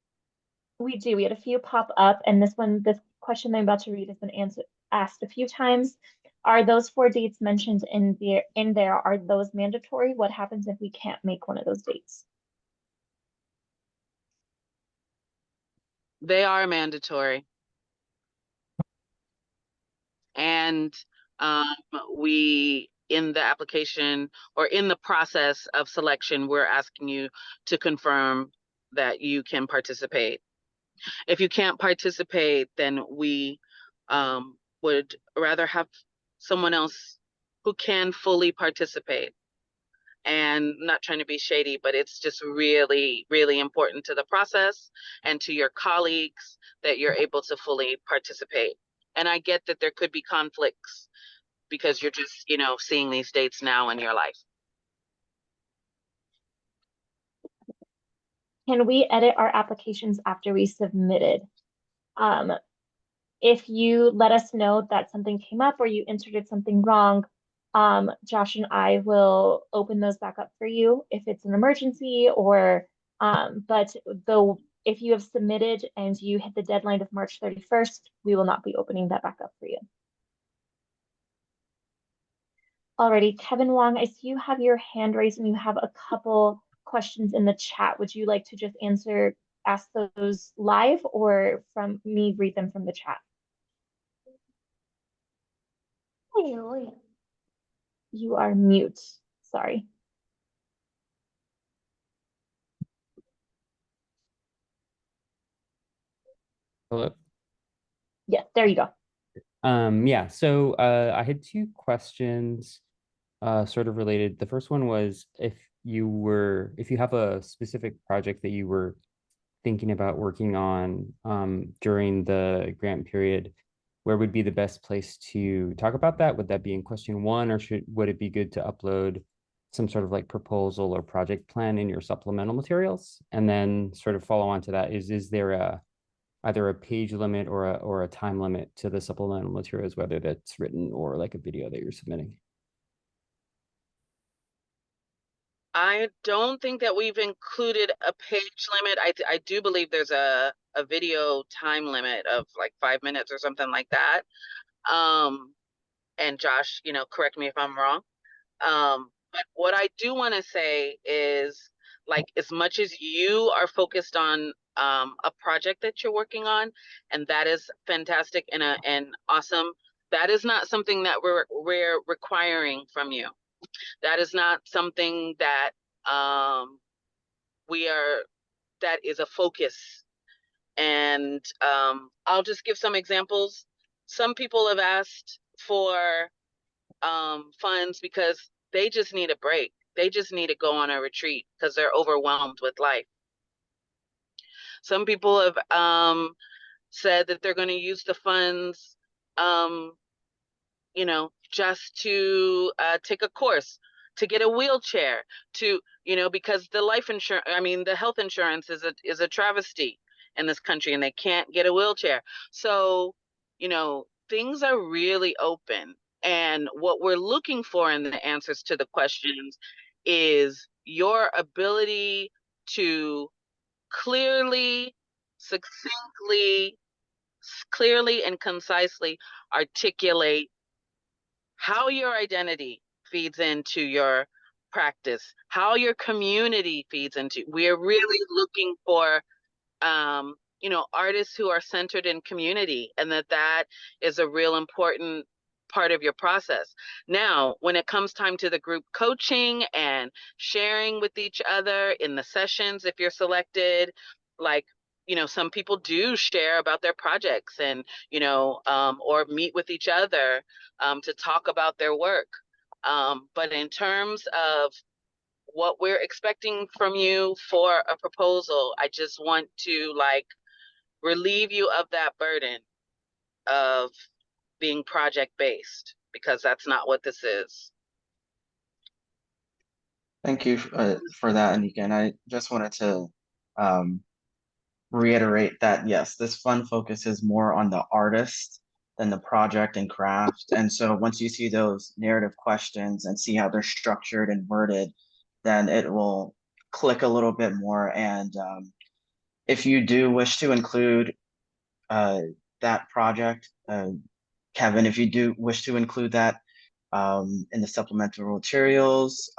We do. We had a few pop up, and this question I'm about to read has been asked a few times. Are those 4 dates mentioned in there? Are those mandatory? What happens if we can't make one of those dates? They are mandatory. And we, in the application or in the process of selection, we're asking you to confirm that you can participate. If you can't participate, then we would rather have someone else who can fully participate. And not trying to be shady, but it's just really, really important to the process and to your colleagues that you're able to fully participate. And I get that there could be conflicts because you're just, you know, seeing these dates now in your life. Can we edit our applications after we submitted? If you let us know that something came up or you inserted something wrong, Josh and I will open those back up for you if it's an emergency or, but though if you have submitted and you hit the deadline of March 31st, we will not be opening that back up for you. Alrighty, Kevin Wong, I see you have your hand raised and you have a couple questions in the chat. Would you like to just ask those live or from me read them from the chat? You are mute. Sorry. Hello. Yeah, there you go. Yeah, so I had 2 questions sort of related. The first one was if you have a specific project that you were thinking about working on during the grant period, where would be the best place to talk about that? Would that be in question 1, or would it be good to upload some sort of like proposal or project plan in your supplemental materials? And then sort of follow on to that is there either a page limit or a time limit to the supplemental materials, whether that's written or like a video that you're submitting? I don't think that we've included a page limit. I do believe there's a video time limit of like 5 minutes or something like that. And Josh, you know, correct me if I'm wrong. But what I do want to say is, like, as much as you are focused on a project that you're working on, and that is fantastic and awesome, that is not something that we're requiring from you. That is not something that that is a focus. And I'll just give some examples. Some people have asked for funds because they just need a break. They just need to go on a retreat because they're overwhelmed with life. Some people have said that they're going to use the funds, just to take a course, to get a wheelchair, to, because the the health insurance is a travesty in this country, and they can't get a wheelchair. So, things are really open. And what we're looking for in the answers to the questions is your ability to clearly, succinctly, clearly and concisely articulate how your identity feeds into your practice, how your community feeds into. We're really looking for artists who are centered in community, and that is a real important part of your process. Now, when it comes time to the group coaching and sharing with each other in the sessions, if you're selected, like, some people do share about their projects and, or meet with each other to talk about their work. But in terms of what we're expecting from you for a proposal, I just want to relieve you of that burden of being project-based, because that's not what this is. Thank you for that, Anika. And I just wanted to reiterate that, yes, this fund focuses more on the artist than the project and craft. And so once you see those narrative questions and see how they're structured and worded, then it will click a little bit more. And if you do wish to include that project, Kevin, if you do wish to include that in the supplemental materials,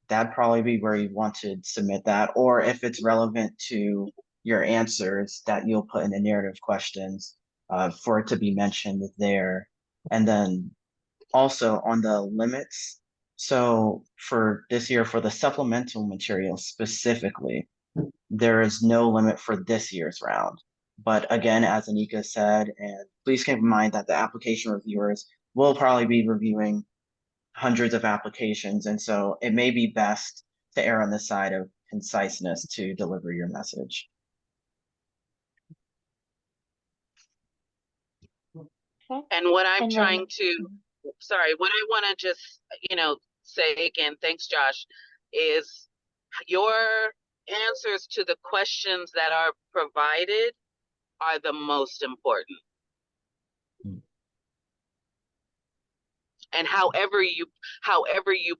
that'd probably be where you want to submit that. Or if it's relevant to your answers, that you'll put in the narrative questions for it to be mentioned there. And then also on the limits, so for this year, for the supplemental materials specifically, there is no limit for this year's round. But again, as Anika said, and please keep in mind that the application reviewers will probably be reviewing hundreds of applications. And so it may be best to err on the side of conciseness to deliver your message. Okay. And what I'm And trying then, to, sorry, what I want to just, say again, thanks, Josh, is your answers to the questions that are provided are the most important. And however you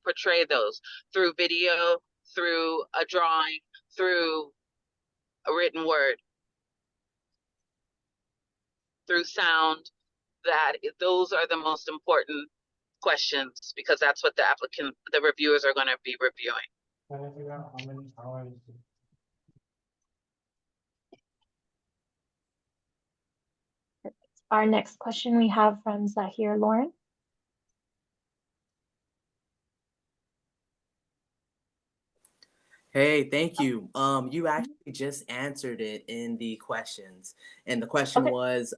portray those, through video, through a drawing, through a written word, through sound, those are the most important questions, because that's what the reviewers are going to be reviewing. our next question we have from Zahir Lauren. Hey, thank you. You actually just answered it in the questions. And the question was,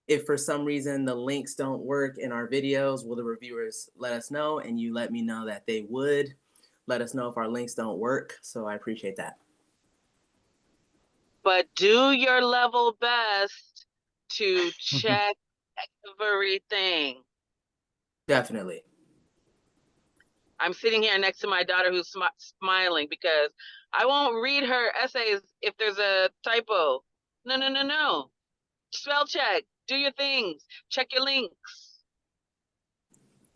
if for some reason the links don't work in our videos, will the reviewers let us know? And you let me know that they would let us know if our links don't work. So I appreciate that. But do your level best to check everything. Definitely. I'm sitting here next to my daughter who's smiling because I won't read her essays if there's a typo. No. Spell check. Do your things. Check your links.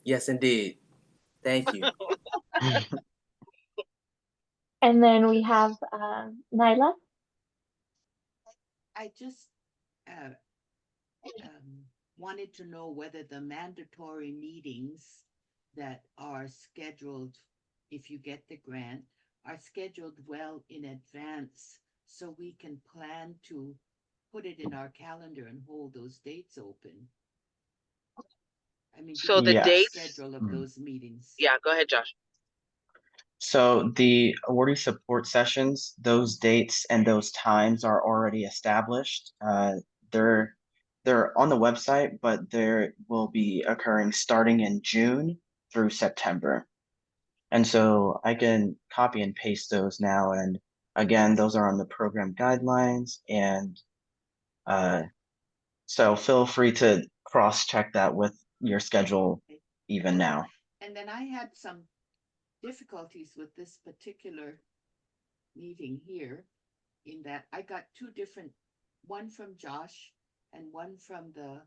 Yes, indeed. Thank you. And then we have Nyla. I just wanted to know whether the mandatory meetings that are scheduled, if you get the grant, are scheduled well in advance so we can plan to put it in our calendar and hold those dates open. I mean, So the because of Yes. schedule of Mhm. those meetings. Yeah, go ahead, Josh. So the awardee support sessions, those dates and those times are already established. They're on the website, but they will be occurring starting in June through September. And so I can copy and paste those now. And again, those are on the program guidelines. And so feel free to cross-check that with your schedule even now. And then I had some difficulties with this particular meeting here in that I got two different, one from Josh and one from the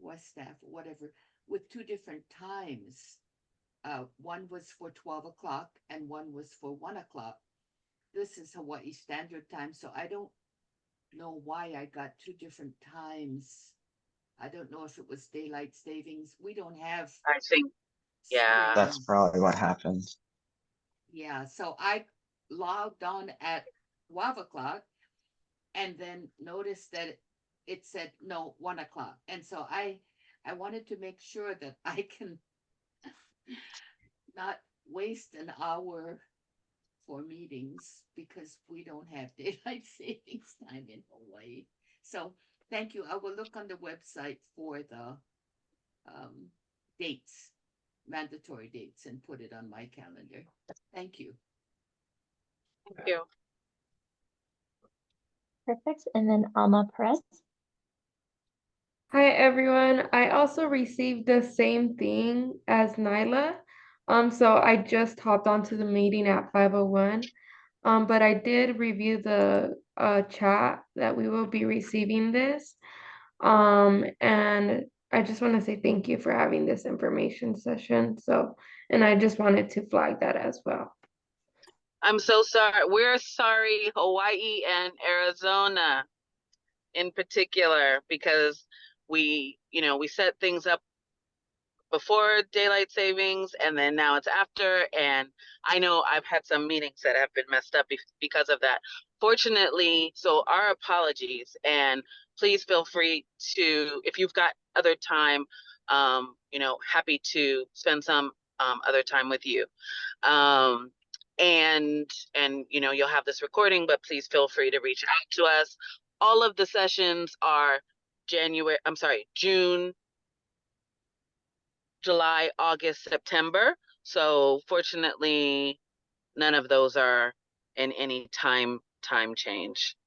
WESTAF, whatever, with two different times. One was for 12 o'clock and one was for 1 o'clock. This is Hawaii Standard Time, so I don't know why I got two different times. I don't know if it was daylight savings. We don't have. I think, yeah. That's probably what happened. Yeah, so I logged on at 12 o'clock and then noticed that it said no 1 o'clock. And so I wanted to make sure that I can not waste an hour for meetings because we don't have daylight savings time in Hawaii. So thank you. I will look on the website for the dates, mandatory dates, and put it on my calendar. Thank you. Thank you. Perfect. And then Alma Perez. Hi everyone. I also received the same thing as Nyla. So I just hopped onto the meeting at 5:01. But I did review the chat that we will be receiving this. And I just want to say thank you for having this information session. And I just wanted to flag that as well. I'm so sorry. We're sorry, Hawaii and Arizona in particular, because we set things up before daylight savings and then now it's after. And I know I've had some meetings that have been messed up because of that. Fortunately, so our apologies, and please feel free to, if you've got other time, happy to spend some other time with you. And you'll have this recording, but please feel free to reach out to us. All of the sessions are June, July, August, September. So fortunately, none of those are in any time change.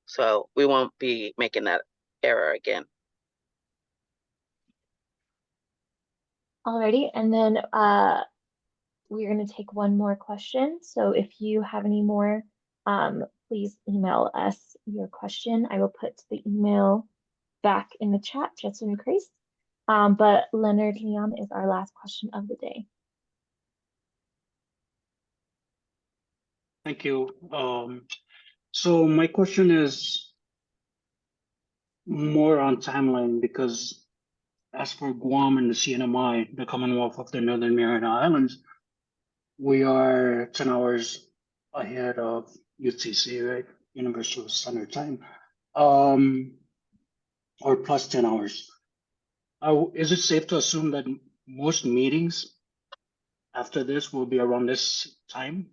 So we won't be making that error again. Alrighty, and then we're going to take one more question. So if you have any more, please email us your question. I will put the email back in the chat just in case. But Leonard Leon is our last question of the day. Thank you. So my question is more on timeline, because as for Guam and the CNMI, the Commonwealth of the Northern Mariana Islands, we are 10 hours ahead of UTC, right? Universal Standard Time, or plus 10 hours. Is it safe to assume that most meetings after this will be around this time?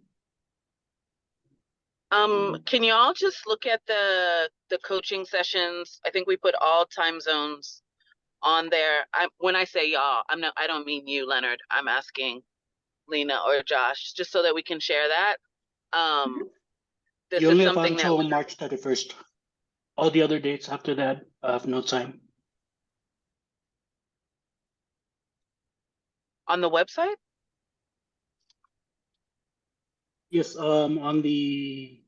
Can you all just look at the coaching sessions? I think we put all time zones on there. When I say y'all, I don't mean you, Leonard. I'm asking Lena or Josh, just so that we can share that. This You only is have something until that March 31st. All the other dates after that, I have no time. on the website. Yes, on the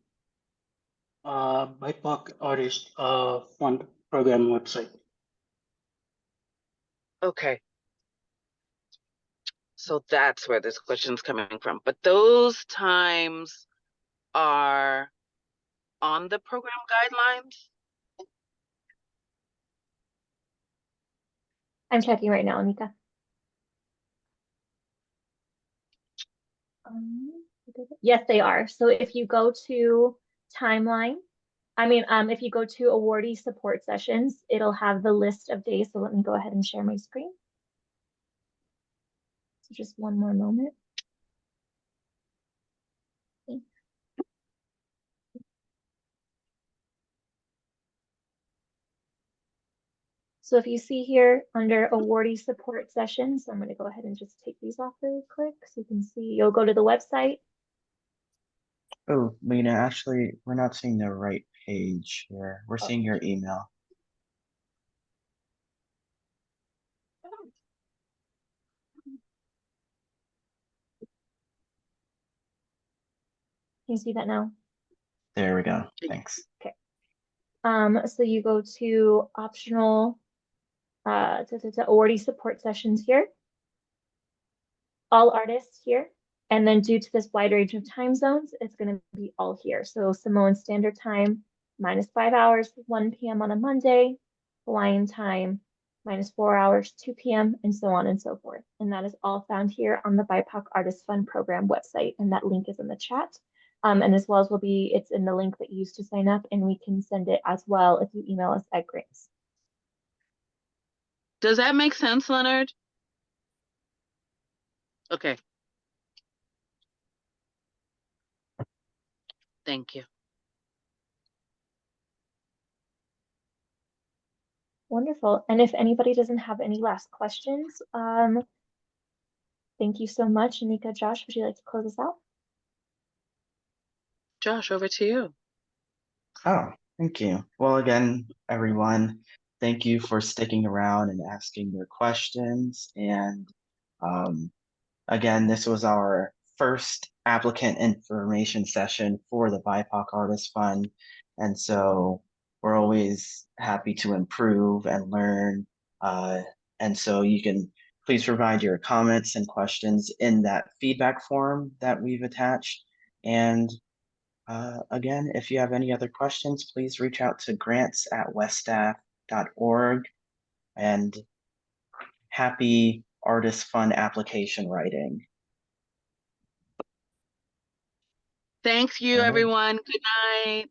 BIPOC Artist Fund Program website. Okay. So that's where this question's coming from. But those times are on the program guidelines. I'm checking right now, Anika. Yes, they are. So if you go to timeline, if you go to awardee support sessions, it'll have the list of days. So let me go ahead and share my screen. So just one more moment. Okay. So if you see here under awardee support sessions, I'm going to go ahead and just take these off really quick so you can see. You'll go to the website. Oh, Lena, actually, we're not seeing the right page here. We're seeing your email. Can you see that now? There we go. Thanks. Okay. So you go to optional awardee support sessions here. All artists here. And then due to this wide range of time zones, it's going to be all here. So Samoan Standard Time, -5 hours, 1 p.m. on a Monday, Hawaiian time, -4 hours, 2 p.m., and so on and so forth. And that is all found here on the BIPOC Artist Fund Program website. And that link is in the chat. And as well as it's in the link that you used to sign up, and we can send it as well if you email us at grants. Does that make sense, Leonard? Okay. Thank you. Wonderful. And if anybody doesn't have any last questions, thank you so much. Anika, Josh, would you like to close us out? Josh, over to you. Oh, thank you. Well, again, everyone, thank you for sticking around and asking your questions. And again, this was our first applicant information session for the BIPOC Artist Fund. And so we're always happy to improve and learn. And so you can please provide your comments and questions in that feedback form that we've attached. And again, if you have any other questions, please reach out to grants@westaf.org. And happy Artist Fund application writing. Thanks you, All right. everyone. Good night.